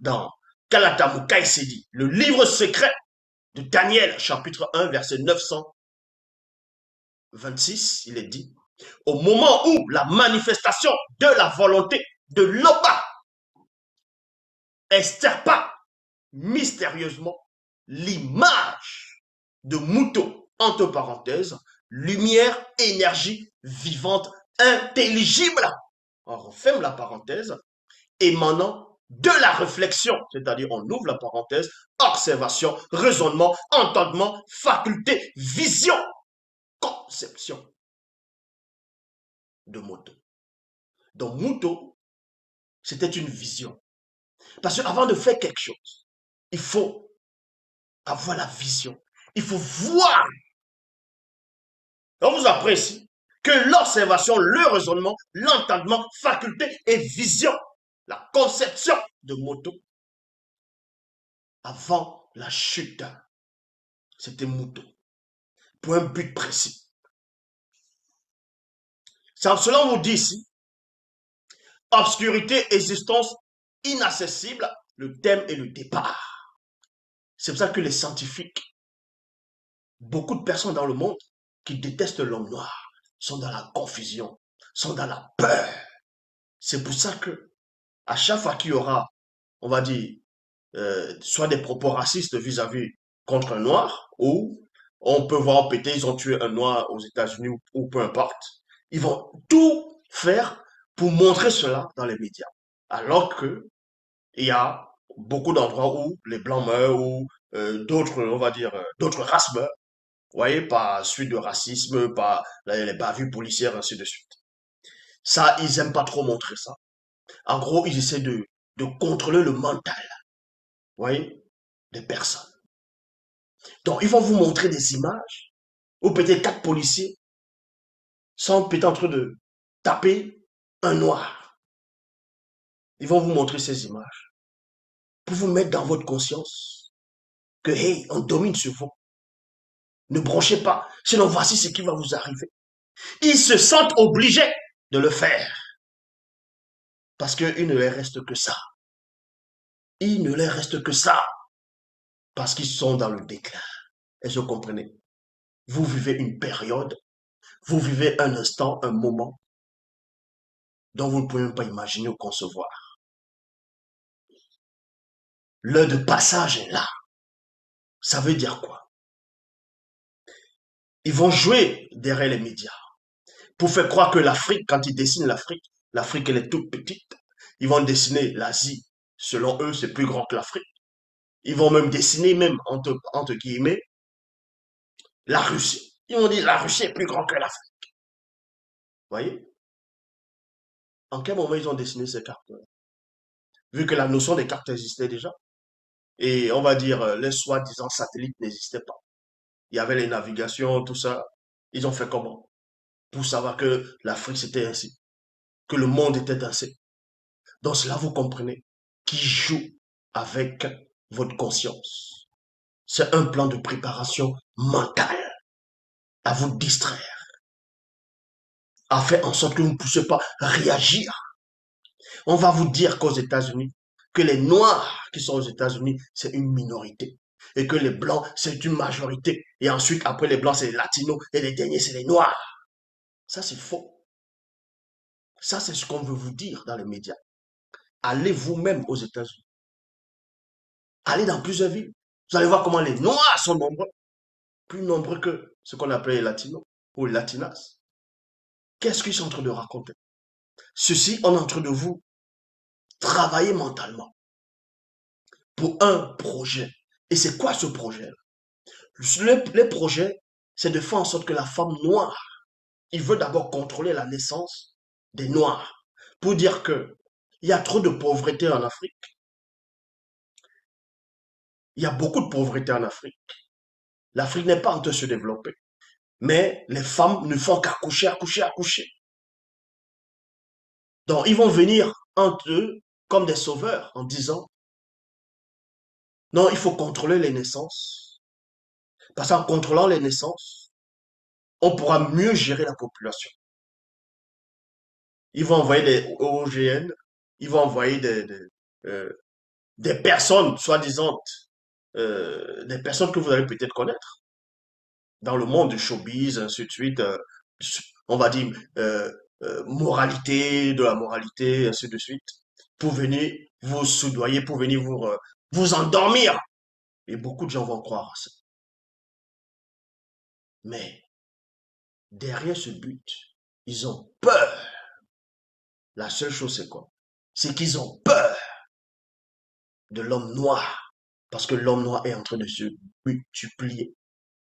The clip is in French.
dans Kalatamukai Sedi, le livre secret de Daniel, chapitre 1, verset 926, il est dit, au moment où la manifestation de la volonté de Loba extirpa mystérieusement l'image de Mouton, entre parenthèses, lumière, énergie vivante, intelligible. On referme la parenthèse, émanant de la réflexion, c'est-à-dire on ouvre la parenthèse, observation, raisonnement, entendement, faculté, vision, conception de Mouton. Donc Mouton, c'était une vision. Parce qu'avant de faire quelque chose, il faut avoir la vision. Il faut voir. On vous apprécie que l'observation, le raisonnement, l'entendement, faculté et vision, la conception de Mouton, avant la chute, c'était Mouton, pour un but précis. C'est en cela on vous dit ici, obscurité, existence inaccessible, le thème et le départ. C'est pour ça que les scientifiques, beaucoup de personnes dans le monde qui détestent l'homme noir, sont dans la confusion, sont dans la peur. C'est pour ça que à chaque fois qu'il y aura, on va dire, soit des propos racistes vis-à-vis contre un noir, ou on peut voir péter, ils ont tué un noir aux États-Unis ou peu importe, ils vont tout faire pour montrer cela dans les médias. Alors que il y a beaucoup d'endroits où les blancs meurent ou d'autres, on va dire, d'autres races meurent. Vous voyez, par suite de racisme, par les bavures policières, ainsi de suite. Ça, ils aiment pas trop montrer ça. En gros, ils essaient de contrôler le mental, vous voyez, des personnes. Donc, ils vont vous montrer des images où peut-être quatre policiers sont peut-être en train de taper un noir. Ils vont vous montrer ces images pour vous mettre dans votre conscience que, hey, on domine sur vous. Ne branchez pas, sinon voici ce qui va vous arriver. Ils se sentent obligés de le faire parce qu'il ne leur reste que ça. Il ne leur reste que ça parce qu'ils sont dans le déclin. Est-ce que vous comprenez? Vous vivez une période, vous vivez un instant, un moment dont vous ne pouvez même pas imaginer ou concevoir. L'heure de passage est là. Ça veut dire quoi? Ils vont jouer derrière les médias pour faire croire que l'Afrique, quand ils dessinent l'Afrique, l'Afrique elle est toute petite. Ils vont dessiner l'Asie. Selon eux, c'est plus grand que l'Afrique. Ils vont même dessiner, même entre guillemets, la Russie. Ils vont dire la Russie est plus grand que l'Afrique. Vous voyez? En quel moment ils ont dessiné ces cartes? Vu que la notion des cartes existait déjà. Et on va dire, les soi-disant satellites n'existaient pas. Il y avait les navigations, tout ça. Ils ont fait comment? Pour savoir que l'Afrique c'était ainsi, que le monde était ainsi. Donc cela, vous comprenez, qui joue avec votre conscience. C'est un plan de préparation mentale à vous distraire, à faire en sorte que vous ne puissiez pas réagir. On va vous dire qu'aux États-Unis, que les Noirs qui sont aux États-Unis, c'est une minorité. Et que les Blancs, c'est une majorité. Et ensuite, après les Blancs, c'est les Latinos. Et les derniers, c'est les Noirs. Ça, c'est faux. Ça, c'est ce qu'on veut vous dire dans les médias. Allez vous-même aux États-Unis. Allez dans plusieurs villes. Vous allez voir comment les Noirs sont nombreux. Plus nombreux que ce qu'on appelait les Latinos ou les Latinas. Qu'est-ce qu'ils sont en train de raconter? Ceci, on est en train de vous travailler mentalement pour un projet. Et c'est quoi ce projet? Le projet, c'est de faire en sorte que la femme noire, il veut d'abord contrôler la naissance des Noirs pour dire que il y a trop de pauvreté en Afrique. Il y a beaucoup de pauvreté en Afrique. L'Afrique n'est pas en train de se développer. Mais les femmes ne font qu'accoucher, accoucher, accoucher. Donc, ils vont venir entre eux comme des sauveurs en disant, non, il faut contrôler les naissances. Parce qu'en contrôlant les naissances, on pourra mieux gérer la population. Ils vont envoyer des OGN, ils vont envoyer des personnes, soi-disant, des personnes que vous allez peut-être connaître dans le monde du showbiz, ainsi de suite, on va dire moralité, de la moralité, ainsi de suite, pour venir vous soudoyer, pour venir vous endormir. Et beaucoup de gens vont croire à ça. Mais derrière ce but, ils ont peur. La seule chose, c'est quoi? C'est qu'ils ont peur de l'homme noir. Parce que l'homme noir est en train de se multiplier.